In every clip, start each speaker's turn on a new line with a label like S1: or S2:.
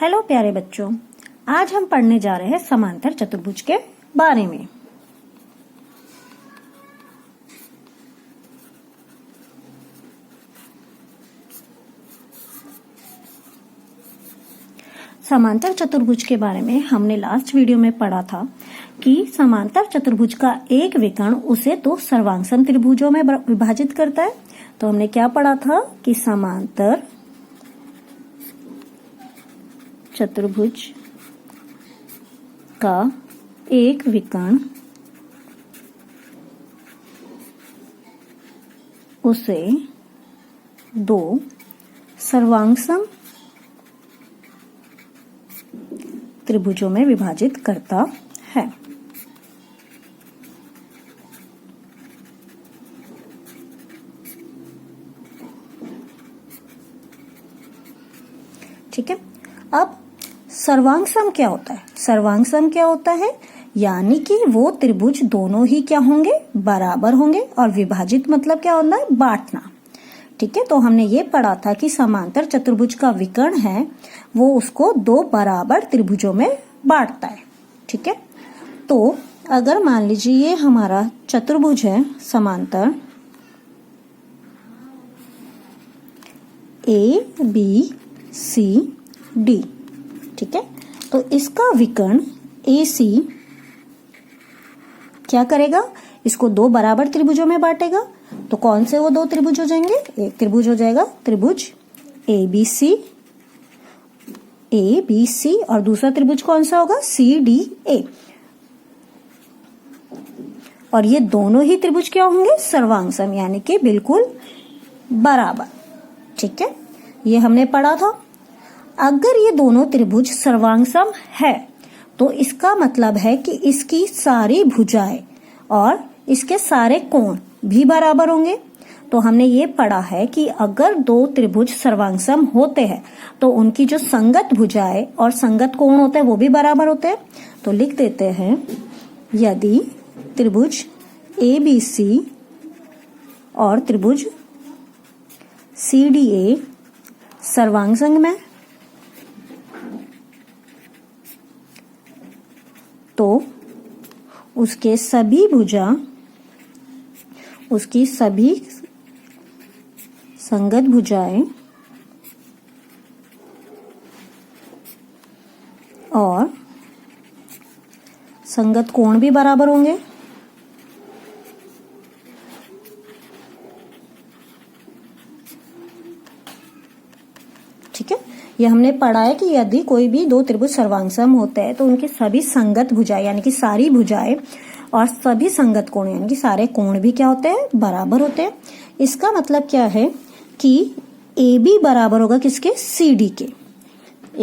S1: Hello प्यारे बच्चों, आज हम पढ़ने जा रहे हैं समांतर चतुर्भुज के बारे में। समांतर चतुर्भुज के बारे में हमने लास्ट वीडियो में पढ़ा था कि समांतर चतुर्भुज का एक विकर्ण उसे दो सर्वांगसम त्रिभुजों में विभाजित करता है। तो हमने क्या पढ़ा था कि समांतर चतुर्भुज का एक विकर्ण उसे दो सर्वांगसम त्रिभुजों में विभाजित करता है। ठीक है, अब सर्वांगसम क्या होता है? सर्वांगसम क्या होता है? यानी कि वो त्रिभुज दोनों ही क्या होंगे? बराबर होंगे। और विभाजित मतलब क्या होता है? बांटना। ठीक है, तो हमने ये पढ़ा था कि समांतर चतुर्भुज का विकर्ण है वो उसको दो बराबर त्रिभुजों में बांटता है। ठीक है, तो अगर मान लीजिए ये हमारा चतुर्भुज है समांतर ABCD। ठीक है, तो इसका विकर्ण AC क्या करेगा? इसको दो बराबर त्रिभुजों में बांटेगा। तो कौन से वो दो त्रिभुज हो जाएंगे? एक त्रिभुज हो जाएगा त्रिभुज ABC और दूसरा त्रिभुज कौन सा होगा? CDA। और ये दोनों ही त्रिभुज क्या होंगे? सर्वांगसम, यानी कि बिल्कुल बराबर। ठीक है, ये हमने पढ़ा था। अगर ये दोनों त्रिभुज सर्वांगसम है तो इसका मतलब है कि इसकी सारी भुजाएं और इसके सारे कोण भी बराबर होंगे। तो हमने ये पढ़ा है कि अगर दो त्रिभुज सर्वांगसम होते हैं तो उनकी जो संगत भुजाएं और संगत कोण होते हैं वो भी बराबर होते हैं। तो लिख देते हैं, यदि त्रिभुज ABC और त्रिभुज CDA सर्वांगसम में तो उसकी सभी संगत भुजाएं और संगत कोण भी बराबर होंगे। ठीक है, ये हमने पढ़ा है कि यदि कोई भी दो त्रिभुज सर्वांगसम होते हैं तो उनकी सभी संगत भुजाएं यानी कि सारी भुजाएं और सभी संगत कोण यानी कि सारे कोण भी क्या होते हैं? बराबर होते हैं। इसका मतलब क्या है कि AB बराबर होगा किसके? CD के।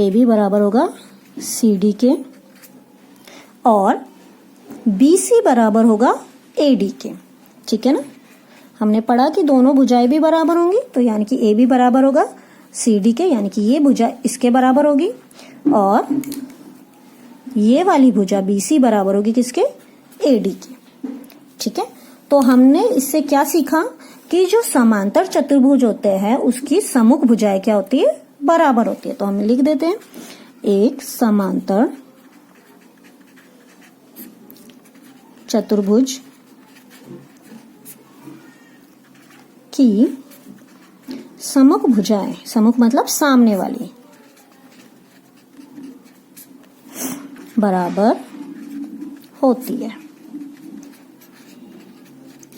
S1: AB बराबर होगा CD के और BC बराबर होगा AD के। ठीक है ना, हमने पढ़ा कि दोनों भुजाएं भी बराबर होंगी। तो यानी कि AB बराबर होगा CD के, यानी कि ये भुजा इसके बराबर होगी और ये वाली भुजा BC बराबर होगी किसके? AD के। ठीक है, तो हमने इससे क्या सीखा कि जो समांतर चतुर्भुज होते हैं उसकी सम्मुख भुजाएं क्या होती है? बराबर होती है। तो हम लिख देते हैं, एक समांतर चतुर्भुज की सम्मुख भुजाएं, सम्मुख मतलब सामने वाली, बराबर होती है।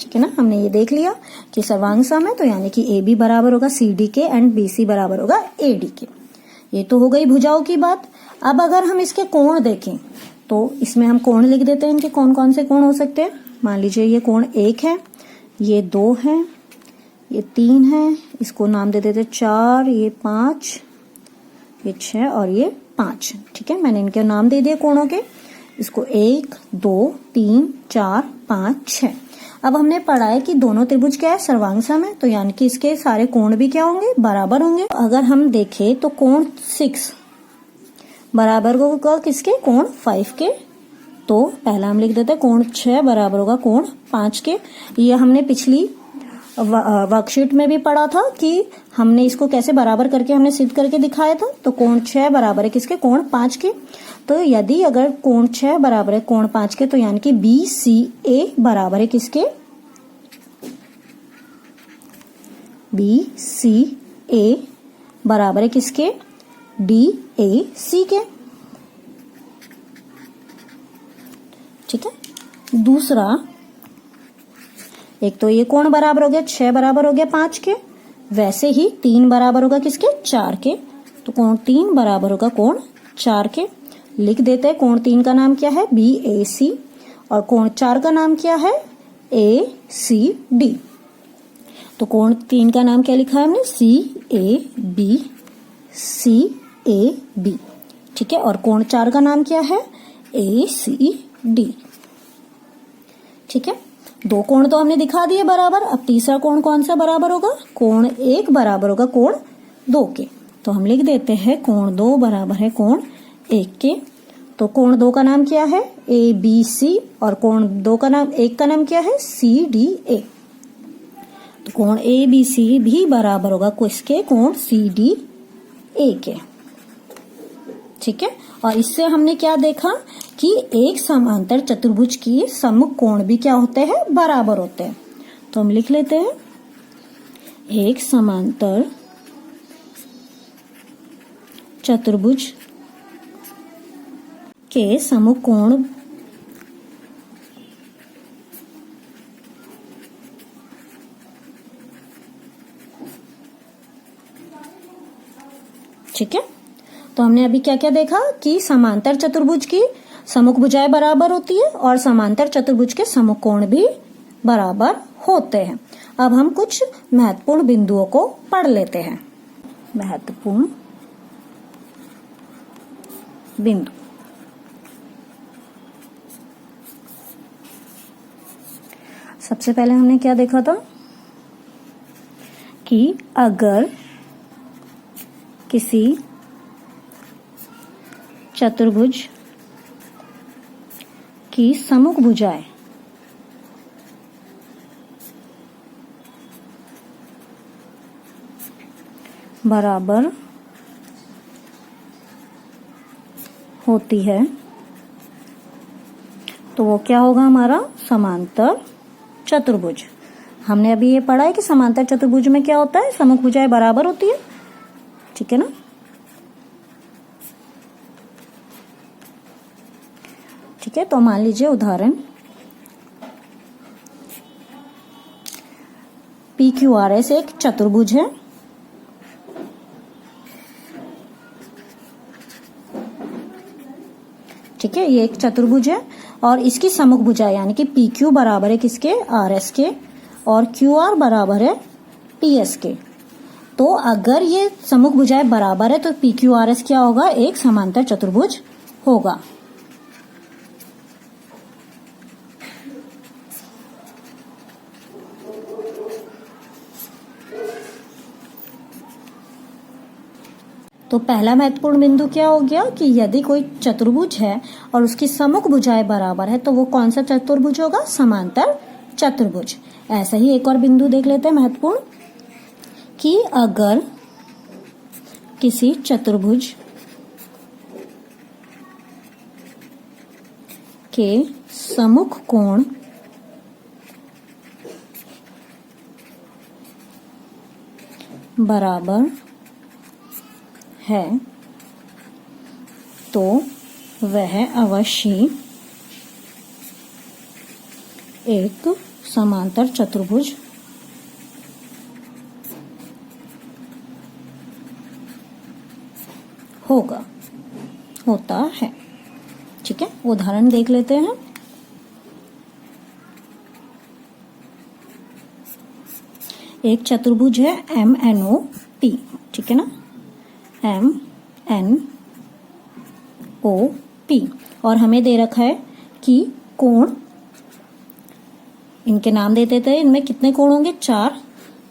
S1: ठीक है ना, हमने ये देख लिया कि सर्वांगसम है तो यानी कि AB बराबर होगा CD के एंड BC बराबर होगा AD के। ये तो हो गई भुजाओं की बात। अब अगर हम इसके कोण देखें तो इसमें हम कोण लिख देते हैं। इनके कौन कौन से कोण हो सकते हैं? मान लीजिए ये कोण 1 है, ये 2 है, ये 3 है, इसको नाम दे देते 4, ये 5, ये 6 और ये 5। ठीक है, मैंने इनके नाम दे दिए कोणों के। इसको 1, 2, 3, 4, 5, 6। अब हमने पढ़ा है कि दोनों त्रिभुज क्या है? सर्वांगसम है। तो यानी कि इसके सारे कोण भी क्या होंगे? बराबर होंगे। अगर हम देखें तो कोण 6 बराबर होगा किसके? कोण 5 के। तो पहला हम लिख देते हैं कोण 6 बराबर होगा कोण 5 के। ये हमने पिछली वर्कशीट में भी पढ़ा था कि हमने इसको कैसे बराबर करके हमने सिद्ध करके दिखाया था। तो कोण 6 बराबर है किसके, कोण 5 के। तो यदि अगर कोण 6 बराबर है कोण 5 के, तो यानी कि BCA बराबर है किसके, BCA बराबर है किसके, DAC के। ठीक है। दूसरा, एक तो ये कोण बराबर हो गया 6 बराबर हो गया 5 के, वैसे ही 3 बराबर होगा किसके, 4 के। तो कोण 3 बराबर होगा कोण 4 के। लिख देते हैं कोण 3 का नाम क्या है, BAC, और कोण 4 का नाम क्या है, ACD। तो कोण 3 का नाम क्या लिखा है हमने, CAB। ठीक है। और कोण 4 का नाम क्या है, ACD। ठीक है। 2 कोण तो हमने दिखा दिए बराबर। अब तीसरा कोण कौन सा बराबर होगा, कोण 1 बराबर होगा कोण 2 के। तो हम लिख देते हैं कोण 2 बराबर है कोण 1 के। तो कोण 2 का नाम क्या है, ABC, और कोण 2 का नाम 1 का नाम क्या है, CDA। तो कोण ABC भी बराबर होगा किसके, कोण CDA के। ठीक है। और इससे हमने क्या देखा कि एक समांतर चतुर्भुज की सम्मुख कोण भी क्या होते हैं, बराबर होते हैं। तो हम लिख लेते हैं, एक समांतर चतुर्भुज के सम्मुख कोण ठीक है। तो हमने अभी क्या क्या देखा कि समांतर चतुर्भुज की सम्मुख भुजाएं बराबर होती है और समांतर चतुर्भुज के सम्मुख कोण भी बराबर होते हैं। अब हम कुछ महत्वपूर्ण बिंदुओं को पढ़ लेते हैं। महत्वपूर्ण बिंदु, सबसे पहले हमने क्या देखा था कि अगर किसी चतुर्भुज की सम्मुख भुजाएं बराबर होती है तो वो क्या होगा, हमारा समांतर चतुर्भुज। हमने अभी ये पढ़ा है कि समांतर चतुर्भुज में क्या होता है, सम्मुख भुजाएं बराबर होती है। ठीक है ना। ठीक है। तो मान लीजिए उदाहरण, PQRS एक चतुर्भुज है। ठीक है। ये एक चतुर्भुज है और इसकी सम्मुख भुजाएं यानी कि PQ बराबर है किसके, RS के, और QR बराबर है PS के। तो अगर ये सम्मुख भुजाएं बराबर है तो PQRS क्या होगा, एक समांतर चतुर्भुज होगा। तो पहला महत्वपूर्ण बिंदु क्या हो गया कि यदि कोई चतुर्भुज है और उसकी सम्मुख भुजाएं बराबर है तो वो कौन सा चतुर्भुज होगा, समांतर चतुर्भुज। ऐसा ही एक और बिंदु देख लेते हैं महत्वपूर्ण, कि अगर किसी चतुर्भुज के सम्मुख कोण बराबर है तो वह अवश्य एक समांतर चतुर्भुज होगा, होता है। ठीक है। उदाहरण देख लेते हैं। एक चतुर्भुज है MNOP। ठीक है ना, MNOP, और हमें दे रखा है कि कोण, इनके नाम दे देते हैं, इनमें कितने कोण होंगे, 4।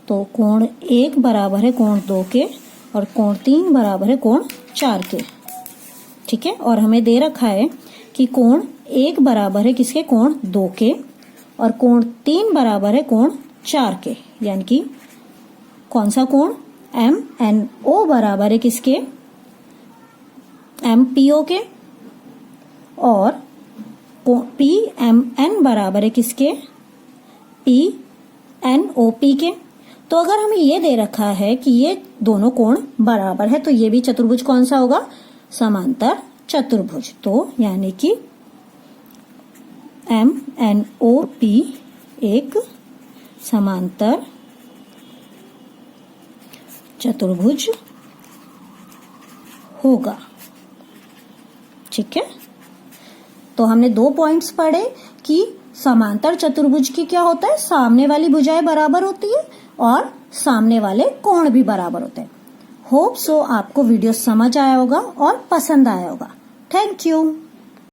S1: तो कोण 1 बराबर है कोण 2 के और कोण 3 बराबर है कोण 4 के। ठीक है। और हमें दे रखा है कि कोण 1 बराबर है किसके, कोण 2 के, और कोण 3 बराबर है कोण 4 के, यानी कि कौन सा कोण, MNO बराबर है किसके, MPO के, और PMN बराबर है किसके, PNOP के। तो अगर हमें ये दे रखा है कि ये दोनों कोण बराबर है तो ये भी चतुर्भुज कौन सा होगा, समांतर चतुर्भुज। तो यानी कि MNOP एक समांतर चतुर्भुज होगा। ठीक है, तो हमने 2 पॉइंट्स पढ़े कि समांतर चतुर्भुज की क्या होता है, सामने वाली भुजाएं बराबर होती है और सामने वाले कोण भी बराबर होते हैं। होप सो आपको वीडियो समझ आया होगा और पसंद आया होगा। Thank you.